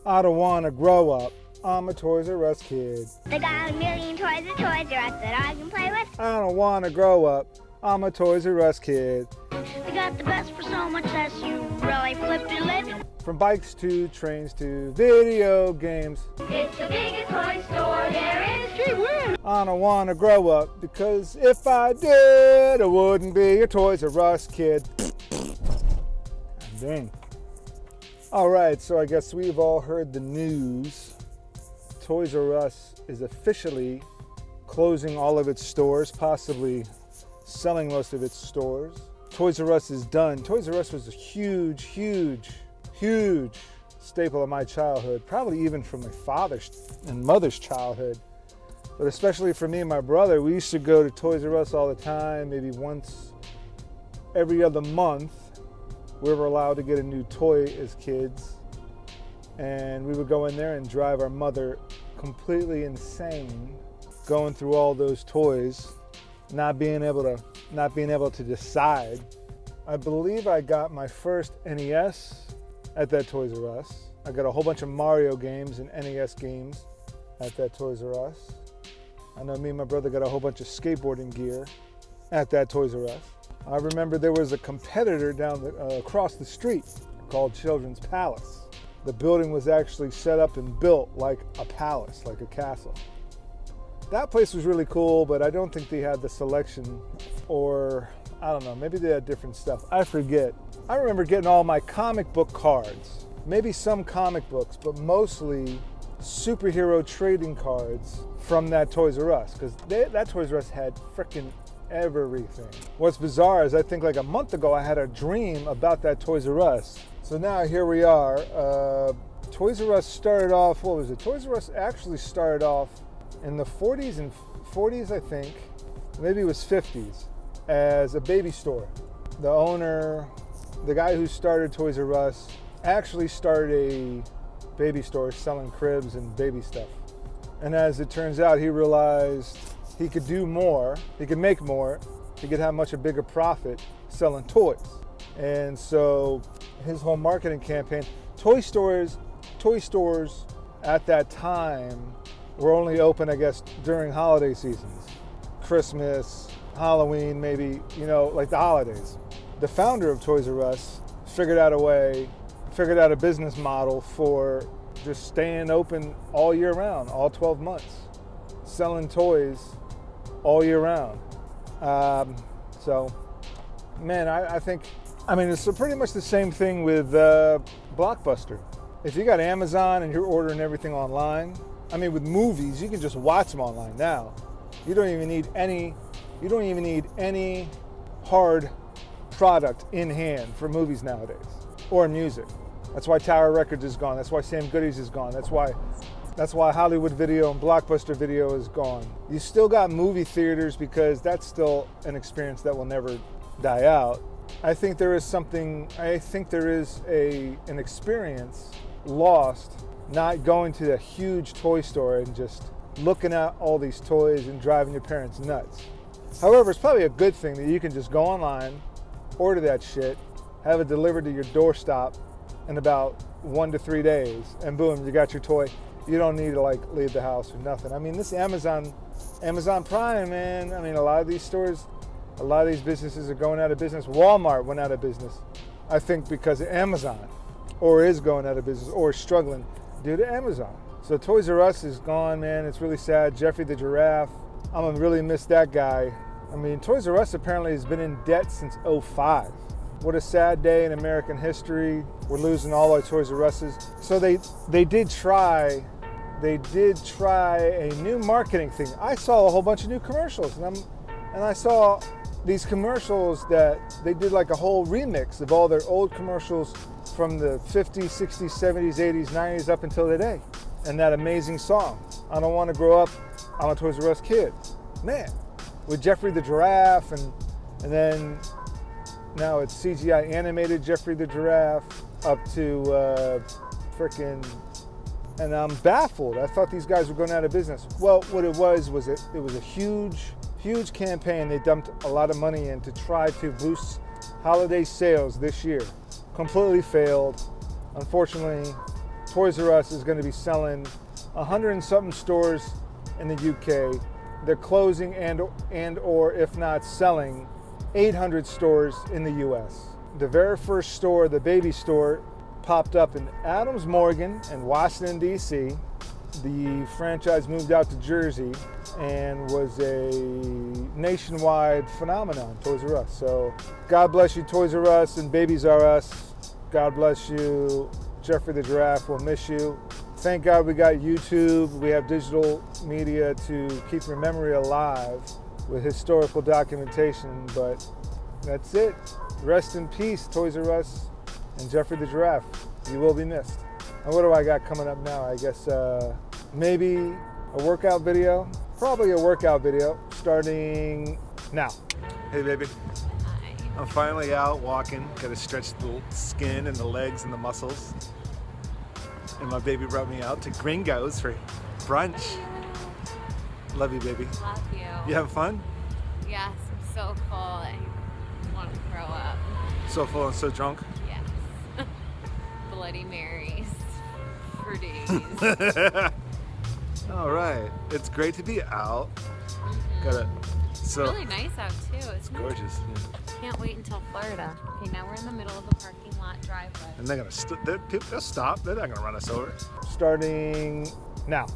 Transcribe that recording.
I don't want to grow up. I'm a Toys R Us kid. They got a million toys at Toys R Us that I can play with. I don't want to grow up. I'm a Toys R Us kid. They got the best for so much less you really flipped your lid. From bikes to trains to video games. It's the biggest toy store there is. Gee whiz. I don't want to grow up because if I did, I wouldn't be a Toys R Us kid. Dang. All right, so I guess we've all heard the news. Toys R Us is officially closing all of its stores, possibly selling most of its stores. Toys R Us is done. Toys R Us was a huge, huge, huge staple of my childhood, probably even from my father's and mother's childhood. But especially for me and my brother, we used to go to Toys R Us all the time, maybe once every other month. We were allowed to get a new toy as kids. And we would go in there and drive our mother completely insane, going through all those toys, not being able to decide. I believe I got my first NES at that Toys R Us. I got a whole bunch of Mario games and NES games at that Toys R Us. I know me and my brother got a whole bunch of skateboarding gear at that Toys R Us. I remember there was a competitor across the street called Children's Palace. The building was actually set up and built like a palace, like a castle. That place was really cool, but I don't think they had the selection, or I don't know, maybe they had different stuff. I forget. I remember getting all my comic book cards, maybe some comic books, but mostly superhero trading cards from that Toys R Us, because that Toys R Us had frickin' everything. What's bizarre is I think like a month ago I had a dream about that Toys R Us. So now here we are. Toys R Us started off, what was it? Toys R Us actually started off in the 40s, I think, maybe it was 50s, as a baby store. The owner, the guy who started Toys R Us, actually started a baby store selling cribs and baby stuff. And as it turns out, he realized he could do more, he could make more, he could have much a bigger profit selling toys. And so his whole marketing campaign, toy stores at that time were only open, I guess, during holiday seasons. Christmas, Halloween, maybe, like the holidays. The founder of Toys R Us figured out a business model for just staying open all year round, all 12 months, selling toys all year round. So, man, I think it's pretty much the same thing with Blockbuster. If you got Amazon and you're ordering everything online, with movies, you can just watch them online now. You don't even need any hard product in hand for movies nowadays, or music. That's why Tower Records is gone. That's why Sam Goody's is gone. That's why Hollywood Video and Blockbuster Video is gone. You still got movie theaters because that's still an experience that will never die out. I think there is an experience lost not going to a huge toy store and just looking at all these toys and driving your parents nuts. However, it's probably a good thing that you can just go online, order that shit, have it delivered to your doorstep in about 1 to 3 days, and boom, you got your toy. You don't need to leave the house or nothing. This Amazon Prime, man, a lot of these businesses are going out of business. Walmart went out of business, I think, because of Amazon, or is going out of business, or is struggling due to Amazon. So Toys R Us is gone, man. It's really sad. Jeffrey the Giraffe, I'm gonna really miss that guy. Toys R Us apparently has been in debt since '05. What a sad day in American history. We're losing all our Toys R Us's. So they did try a new marketing thing. I saw a whole bunch of new commercials, and I saw these commercials that they did like a whole remix of all their old commercials from the 50s, 60s, 70s, 80s, 90s up until today. And that amazing song, I don't want to grow up, I'm a Toys R Us kid. Man, with Jeffrey the Giraffe, and then now it's CGI animated Jeffrey the Giraffe up to and I'm baffled. I thought these guys were going out of business. Well, what it was a huge campaign. They dumped a lot of money in to try to boost holiday sales this year. Completely failed. Unfortunately, Toys R Us is going to be selling 100 and something stores in the UK. They're closing and or if not selling 800 stores in the US. The very first store, the baby store, popped up in Adams Morgan in Washington, D.C. The franchise moved out to Jersey and was a nationwide phenomenon, Toys R Us. So God bless you, Toys R Us and Babies R Us. God bless you, Jeffrey the Giraffe, we'll miss you. Thank God we got YouTube. We have digital media to keep your memory alive with historical documentation, but that's it. Rest in peace, Toys R Us and Jeffrey the Giraffe. You will be missed. And what do I got coming up now? I guess maybe a workout video. Probably a workout video starting now. Hey baby. Hi. I'm finally out walking. Got to stretch the skin and the legs and the muscles. And my baby brought me out to Gringo's for brunch. Love you, baby. Love you. You having fun? Yes, I'm so full. I want to throw up. So full and so drunk. Yes. Bloody Marys for days. All right, it's great to be out. Got It's really nice out too. It's gorgeous. Yeah. Can't wait until Florida. Okay, now we're in the middle of a parking lot driveway. And they're gonna they'll stop. They're not gonna run us over. Starting now.